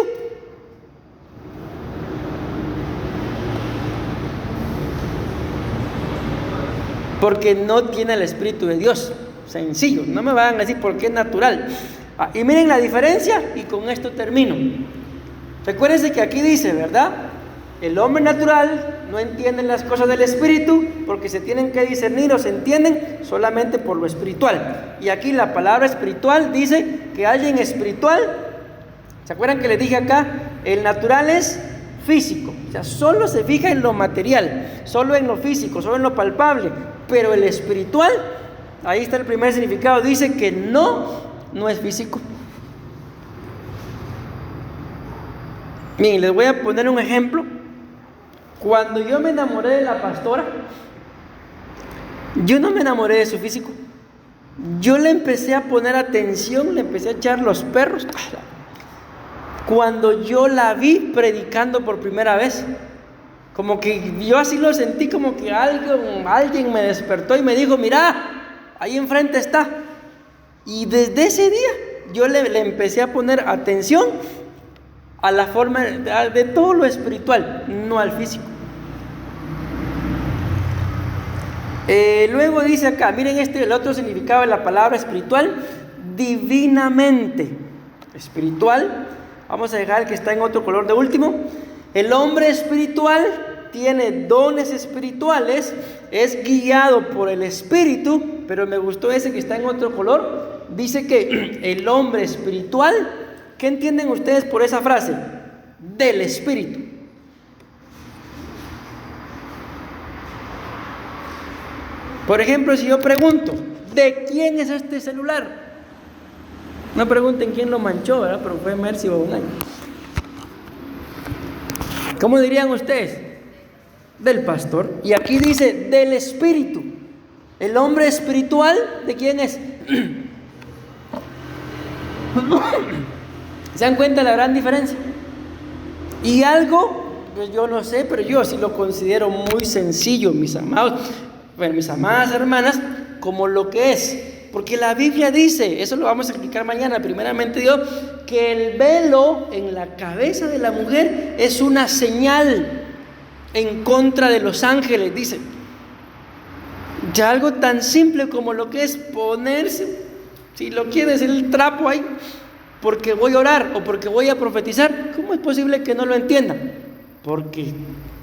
Porque no tiene el Espíritu de Dios. Sencillo, no me van a decir por qué es natural. Y miren la diferencia, y con esto termino. Recuérdense que aquí dice, ¿verdad? El hombre natural no entiende las cosas del Espíritu, porque se tienen que discernir o se entienden solamente por lo espiritual. Y aquí la palabra espiritual dice que alguien espiritual, ¿se acuerdan que les dije acá? El natural es físico, o sea, solo se fija en lo material, solo en lo físico, solo en lo palpable. Pero el espiritual, ahí está el primer significado, dice que no es físico. Miren, les voy a poner un ejemplo. Cuando yo me enamoré de la pastora, yo no me enamoré de su físico. Yo le empecé a poner atención, le empecé a echar los perros cuando yo la vi predicando por primera vez. Como que yo así lo sentí, como que alguien me despertó y me dijo: mira, ahí enfrente está. Y desde ese día yo le empecé a poner atención a la forma de todo lo espiritual, no al físico. Luego dice acá, miren el otro significado de la palabra espiritual: divinamente. Espiritual, vamos a dejar que está en otro color de último. El hombre espiritual tiene dones espirituales, es guiado por el Espíritu, pero me gustó ese que está en otro color. Dice que el hombre espiritual, ¿qué entienden ustedes por esa frase? Del Espíritu. Por ejemplo, si yo pregunto, ¿de quién es este celular? No pregunten quién lo manchó, ¿verdad? Pero fue Mercy o un año. ¿Cómo dirían ustedes? Del pastor. Y aquí dice del Espíritu. El hombre espiritual, ¿de quién es? ¿Se dan cuenta de la gran diferencia? Y algo, pues yo no sé, pero yo sí lo considero muy sencillo, mis amados, bueno, mis amadas hermanas, como lo que es. Porque la Biblia dice, eso lo vamos a explicar mañana, primeramente Dios, que el velo en la cabeza de la mujer es una señal en contra de los ángeles, dice. Ya algo tan simple como lo que es ponerse, si lo quieres, el trapo ahí, porque voy a orar o porque voy a profetizar. ¿Cómo es posible que no lo entiendan? Porque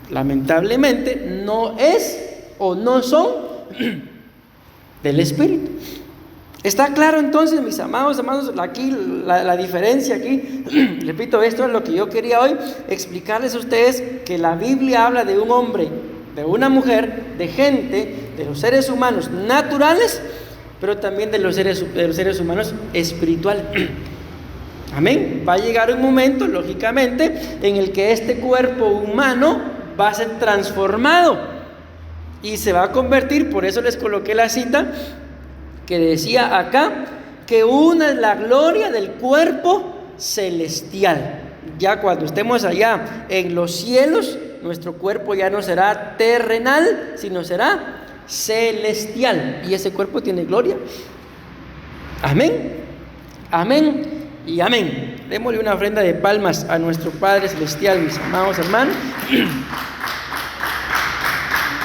lamentablemente no es o no son del Espíritu. ¿Está claro entonces, mis amados hermanos, aquí la diferencia aquí? Repito, esto es lo que yo quería hoy explicarles a ustedes, que la Biblia habla de un hombre, de una mujer, de gente, de los seres humanos naturales, pero también de los seres humanos espirituales. Amén. Va a llegar un momento, lógicamente, en el que este cuerpo humano va a ser transformado y se va a convertir, por eso les coloqué la cita que decía acá, que una es la gloria del cuerpo celestial. ya cuando estemos allá en los cielos, nuestro cuerpo ya no será terrenal, sino será celestial. Y ese cuerpo tiene gloria. Amén, amén y amén. Démosle una ofrenda de palmas a nuestro Padre Celestial, mis amados hermanos.